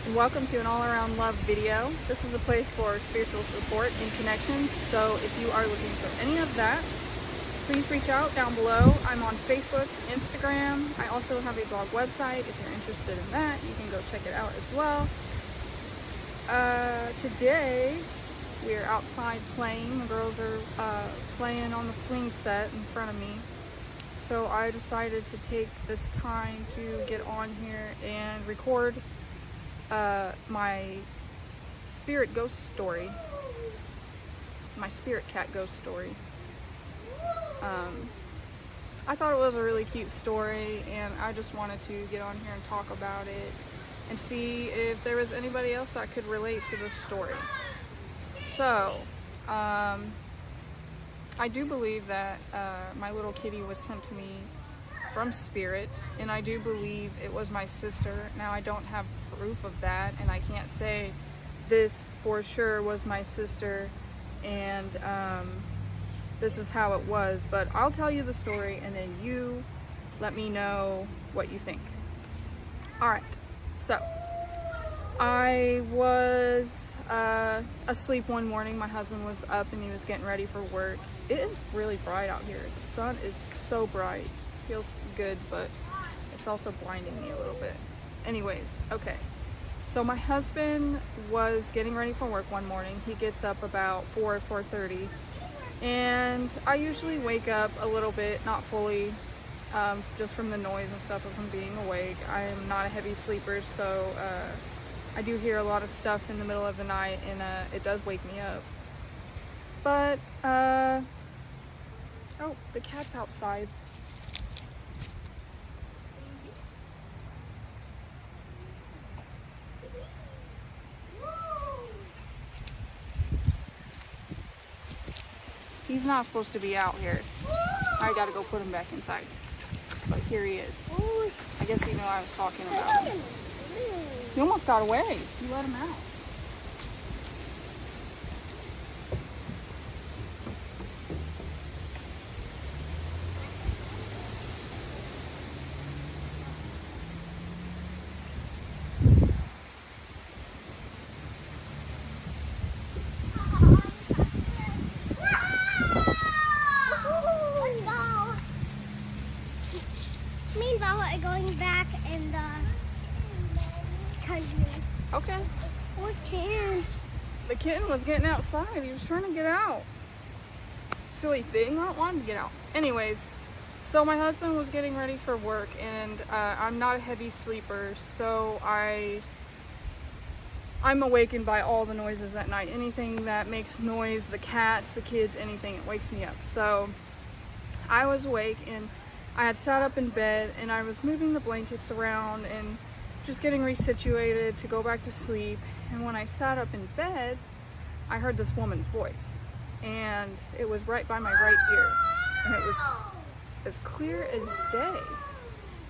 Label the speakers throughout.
Speaker 1: and welcome to an all-around love video. This is a place for spiritual support and connections, so if you are looking for any of that, please reach out down below. I'm on Facebook, Instagram. I also have a blog website. If you're interested in that, you can go check it out as well. Today, we're outside playing. The girls are playing on the swing set in front of me. So I decided to take this time to get on here and record my spirit ghost story. My spirit cat ghost story. I thought it was a really cute story, and I just wanted to get on here and talk about it and see if there was anybody else that could relate to this story. So, I do believe that my little kitty was sent to me from spirit, and I do believe it was my sister. Now, I don't have proof of that, and I can't say this for sure was my sister, and this is how it was, but I'll tell you the story, and then you let me know what you think. Alright, so I was asleep one morning. My husband was up and he was getting ready for work. It is really bright out here. The sun is so bright. Feels good, but it's also blinding me a little bit. Anyways, okay. So my husband was getting ready for work one morning. He gets up about 4:30. And I usually wake up a little bit, not fully, just from the noise and stuff of him being awake. I am not a heavy sleeper, so I do hear a lot of stuff in the middle of the night, and it does wake me up. But, oh, the cat's outside. He's not supposed to be out here. I gotta go put him back inside. But here he is. I guess you know I was talking about him. He almost got away. You let him out.
Speaker 2: Me and Bella are going back in the country.
Speaker 1: Okay.
Speaker 2: What can?
Speaker 1: The kitten was getting outside. He was trying to get out. Silly thing. I wanted to get out. Anyways, so my husband was getting ready for work, and I'm not a heavy sleeper, so I'm awakened by all the noises at night. Anything that makes noise, the cats, the kids, anything, it wakes me up. So I was awake, and I had sat up in bed, and I was moving the blankets around and just getting resituated to go back to sleep. And when I sat up in bed, I heard this woman's voice, and it was right by my right ear, and it was as clear as day,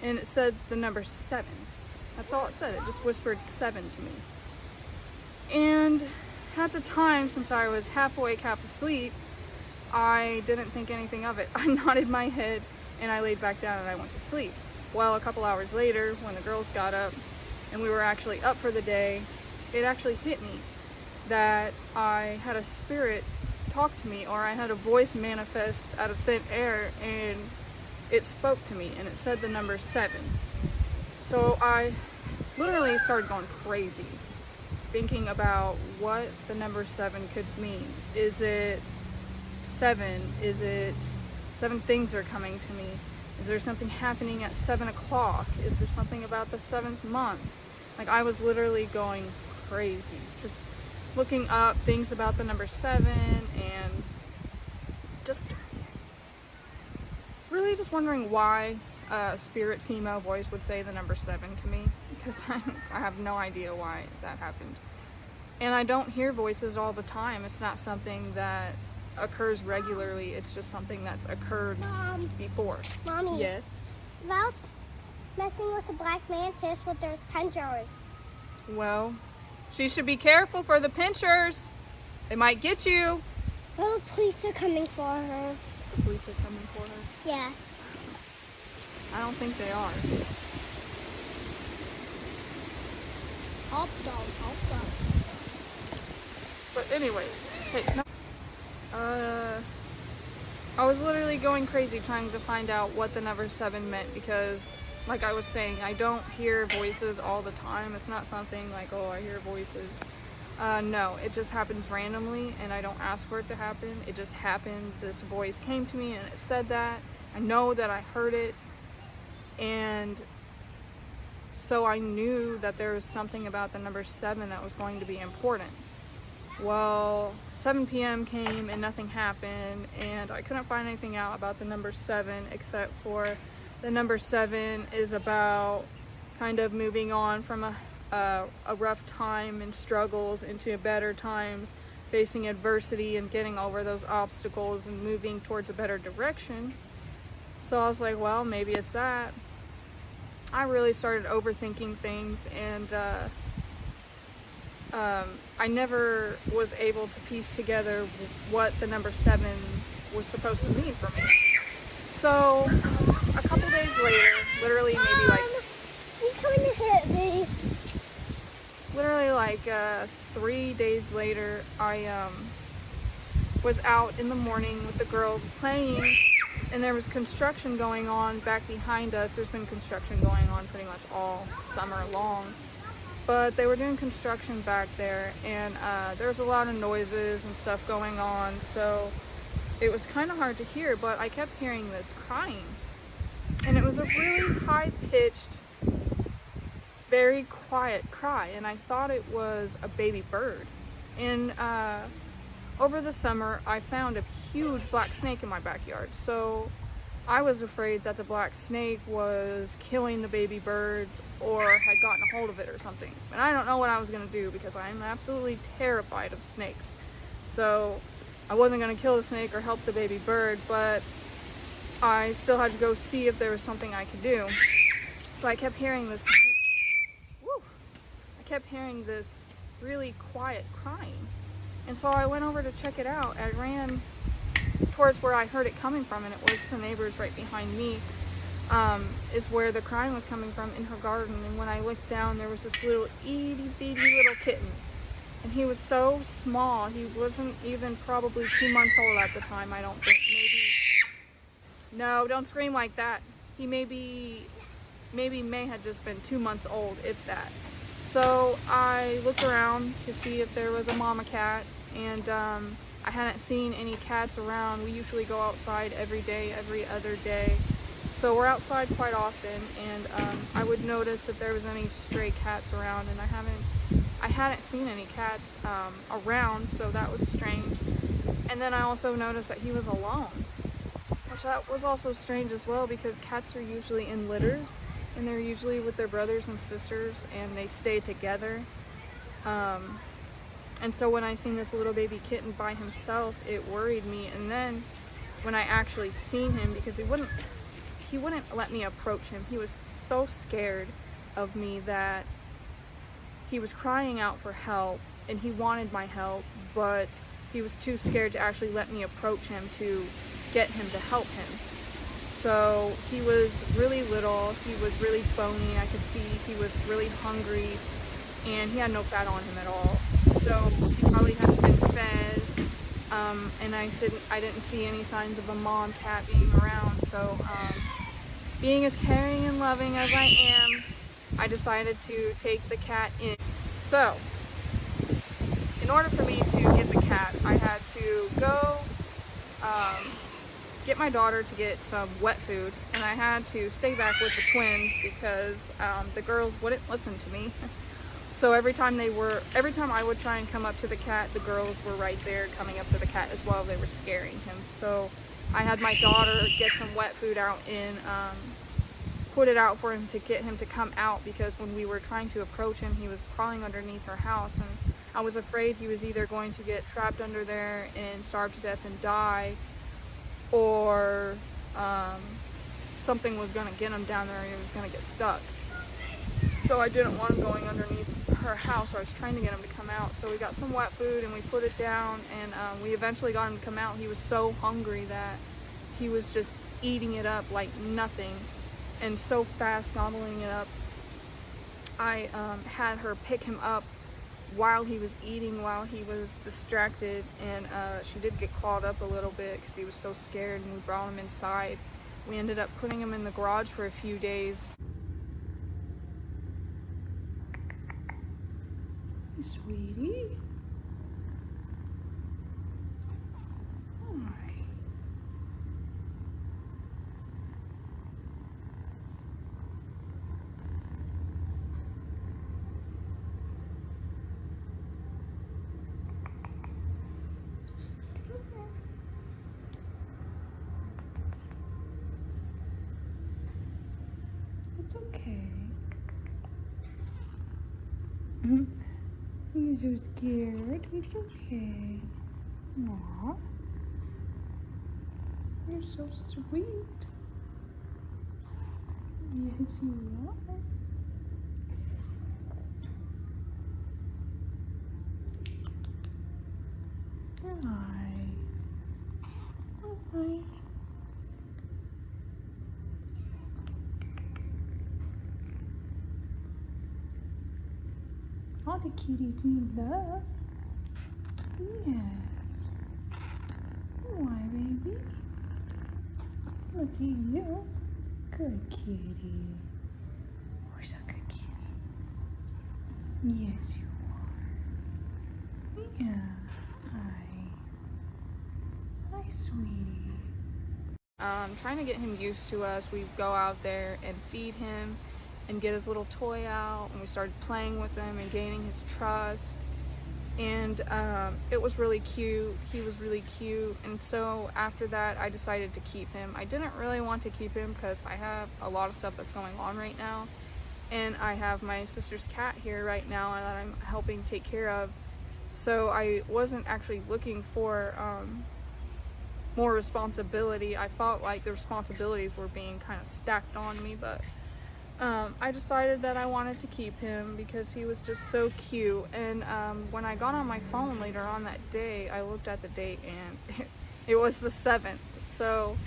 Speaker 1: and it said the number 7. That's all it said. It just whispered 7 to me. And at the time, since I was half awake, half asleep, I didn't think anything of it. I nodded my head and I laid back down and I went to sleep. Well, a couple hours later, when the girls got up and we were actually up for the day, it actually hit me that I had a spirit talk to me, or I had a voice manifest out of thin air, and it spoke to me and it said the number 7. So I literally started going crazy, thinking about what the number 7 could mean. Is it 7? Is it 7 things are coming to me? Is there something happening at 7 o'clock? Is there something about the 7th month? Like, I was literally going crazy, just looking up things about the number 7, and just really just wondering why a spirit female voice would say the number 7 to me, because I have no idea why that happened. And I don't hear voices all the time. It's not something that occurs regularly. It's just something that's occurred before.
Speaker 2: Mommy.
Speaker 1: Yes?
Speaker 2: About messing with the black mantis with those pinchers.
Speaker 1: Well, she should be careful for the pinchers. They might get you.
Speaker 2: Well, the police are coming for her.
Speaker 1: The police are coming for her?
Speaker 2: Yeah.
Speaker 1: I don't think they are.
Speaker 2: All Help dog, help dog.
Speaker 1: But anyways, hey, no. I was literally going crazy trying to find out what the number 7 meant because, like I was saying, I don't hear voices all the time. It's not something like, oh, I hear voices. No, it just happens randomly and I don't ask for it to happen. It just happened. This voice came to me and it said that. I know that I heard it, and so I knew that there was something about the number 7 that was going to be important. Well, 7 p.m. came and nothing happened, and I couldn't find anything out about the number 7 except for the number 7 is about kind of moving on from a rough time and struggles into better times, facing adversity and getting over those obstacles and moving towards a better direction. So I was like, well, maybe it's that. I really started overthinking things, and I never was able to piece together what the number 7 was supposed to mean for me. So a couple days later, literally maybe like
Speaker 2: He's coming to hit me.
Speaker 1: literally like 3 days later, I was out in the morning with the girls playing, and there was construction going on back behind us. There's been construction going on pretty much all summer long. But they were doing construction back there, and there was a lot of noises and stuff going on, so it was kind of hard to hear, but I kept hearing this crying. And it was a really high-pitched, very quiet cry, and I thought it was a baby bird. And over the summer, I found a huge black snake in my backyard, so I was afraid that the black snake was killing the baby birds or had gotten a hold of it or something. And I don't know what I was going to do because I'm absolutely terrified of snakes. So I wasn't going to kill the snake or help the baby bird, but I still had to go see if there was something I could do. So I kept hearing this, really quiet crying. And so I went over to check it out. I ran towards where I heard it coming from, and it was the neighbors right behind me, is where the crying was coming from, in her garden. And when I looked down, there was this little itty bitty little kitten, and he was so small. He wasn't even probably 2 months old at the time. I don't think. No, don't scream like that. He may had just been 2 months old, if that. So I looked around to see if there was a mama cat, and I hadn't seen any cats around. We usually go outside every day, every other day. So we're outside quite often, and I would notice if there was any stray cats around, and I hadn't seen any cats around, so that was strange. And then I also noticed that he was alone, which that was also strange as well, because cats are usually in litters, and they're usually with their brothers and sisters, and they stay together. And so when I seen this little baby kitten by himself, it worried me. And then when I actually seen him, because he wouldn't let me approach him. He was so scared of me that he was crying out for help, and he wanted my help, but he was too scared to actually let me approach him to get him to help him. So he was really little, he was really bony, I could see he was really hungry, and he had no fat on him at all. So he probably hadn't been fed, and I didn't see any signs of a mom cat being around. So being as caring and loving as I am, I decided to take the cat in. So in order for me to get the cat, I had to go get my daughter to get some wet food, and I had to stay back with the twins because the girls wouldn't listen to me. So every time I would try and come up to the cat, the girls were right there coming up to the cat as well. They were scaring him. So I had my daughter get some wet food out and put it out for him to get him to come out, because when we were trying to approach him, he was crawling underneath her house, and I was afraid he was either going to get trapped under there and starve to death and die, or something was going to get him down there and he was going to get stuck. So I didn't want him going underneath her house, so I was trying to get him to come out. So we got some wet food and we put it down, and we eventually got him to come out. He was so hungry that he was just eating it up like nothing, and so fast, gobbling it up. I had her pick him up while he was eating, while he was distracted, and she did get clawed up a little bit because he was so scared, and we brought him inside. We ended up putting him in the garage for a few days. Hey, sweetie. Hi. It's okay. You're so scared. It's okay. Aw. You're so sweet. Yes, you are. Hi. Hi. All the kitties need love. Yes. Why, baby? Look at you. Good kitty. You're so good kitty. Yes, you are. Yeah. Hi. Hi, sweetie. Trying to get him used to us. We go out there and feed him and get his little toy out, and we started playing with him and gaining his trust, and it was really cute. He was really cute, and so after that I decided to keep him. I didn't really want to keep him because I have a lot of stuff that's going on right now, and I have my sister's cat here right now that I'm helping take care of, so I wasn't actually looking for more responsibility. I felt like the responsibilities were being kind of stacked on me, but I decided that I wanted to keep him because he was just so cute. And when I got on my phone later on that day, I looked at the date and it was the 7th. So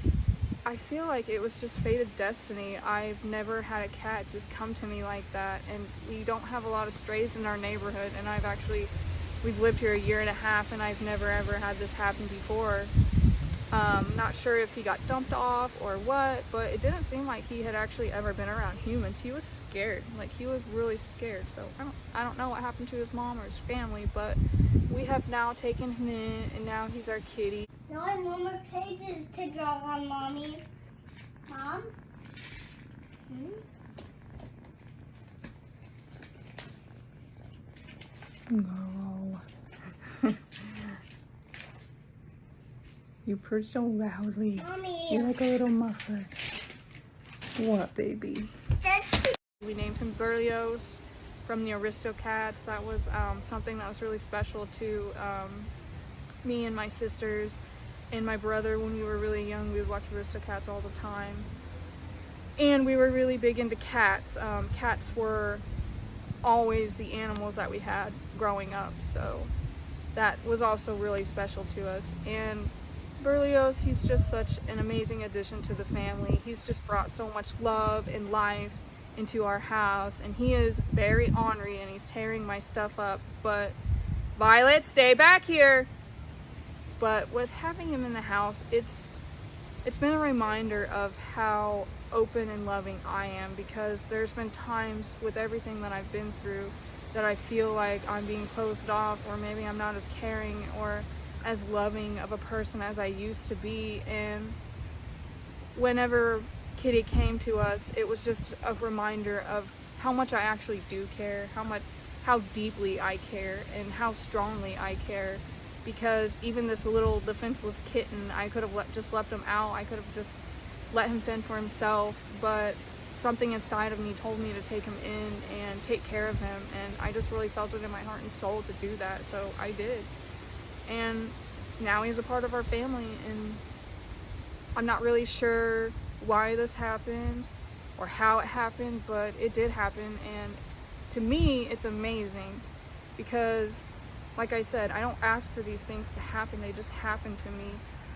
Speaker 1: I feel like it was just fated destiny. I've never had a cat just come to me like that, and we don't have a lot of strays in our neighborhood, and we've lived here a year and a half, and I've never ever had this happen before. Not sure if he got dumped off or what, but it didn't seem like he had actually ever been around humans. He was scared, like he was really scared. So I don't know what happened to his mom or his family, but we have now taken him in, and now he's our kitty.
Speaker 2: Now I have no more pages to draw on, Mommy. Mom?
Speaker 1: No. You purr so loudly.
Speaker 2: Mommy.
Speaker 1: You're like a little muffler. What, baby? We named him Berlioz from the Aristocats. That was something that was really special to me and my sisters and my brother. When we were really young, we would watch Aristocats all the time. And we were really big into cats. Cats were always the animals that we had growing up, so that was also really special to us. And Berlioz, he's just such an amazing addition to the family. He's just brought so much love and life into our house, and he is very ornery and he's tearing my stuff up, but Violet, stay back here. But with having him in the house, it's been a reminder of how open and loving I am, because there's been times with everything that I've been through that I feel like I'm being closed off, or maybe I'm not as caring or as loving of a person as I used to be. And whenever Kitty came to us, it was just a reminder of how much I actually do care, how deeply I care, and how strongly I care. Because even this little defenseless kitten, I could have just left him out. I could have just let him fend for himself, but something inside of me told me to take him in and take care of him, and I just really felt it in my heart and soul to do that, so I did. And now he's a part of our family, and I'm not really sure why this happened or how it happened, but it did happen. And to me, it's amazing because, like I said, I don't ask for these things to happen, they just happen to me.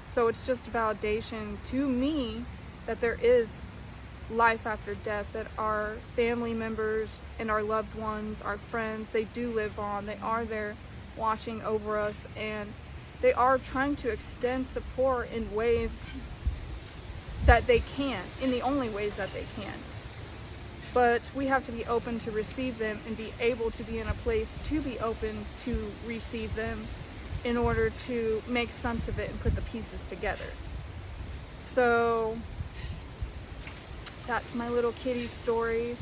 Speaker 1: So it's just validation to me that there is life after death, that our family members and our loved ones, our friends, they do live on. They are there watching over us, and they are trying to extend support in ways that they can, in the only ways that they can. But we have to be open to receive them and be able to be in a place to be open to receive them in order to make sense of it and put the pieces together. So that's my little kitty story.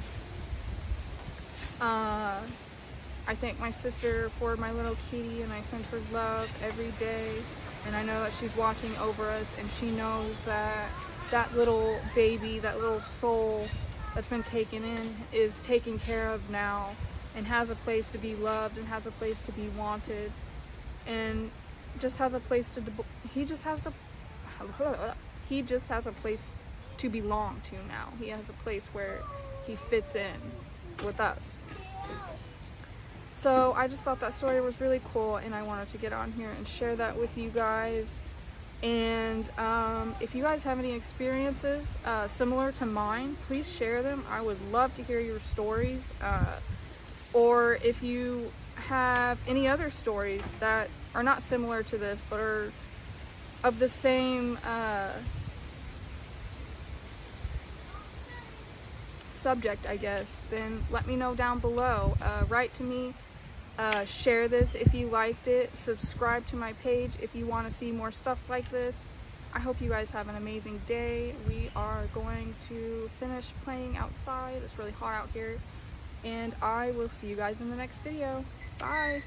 Speaker 1: I thank my sister for my little kitty, and I send her love every day, and I know that she's watching over us, and she knows that that little baby, that little soul that's been taken in is taken care of now, and has a place to be loved, and has a place to be wanted, and just has a place to he just has a place to belong to now. He has a place where he fits in with us. So I just thought that story was really cool, and I wanted to get on here and share that with you guys. And if you guys have any experiences similar to mine, please share them. I would love to hear your stories. Or if you have any other stories that are not similar to this, but are of the same subject, I guess, then let me know down below. Write to me. Share this if you liked it. Subscribe to my page if you want to see more stuff like this. I hope you guys have an amazing day. We are going to finish playing outside. It's really hot out here. And I will see you guys in the next video. Bye!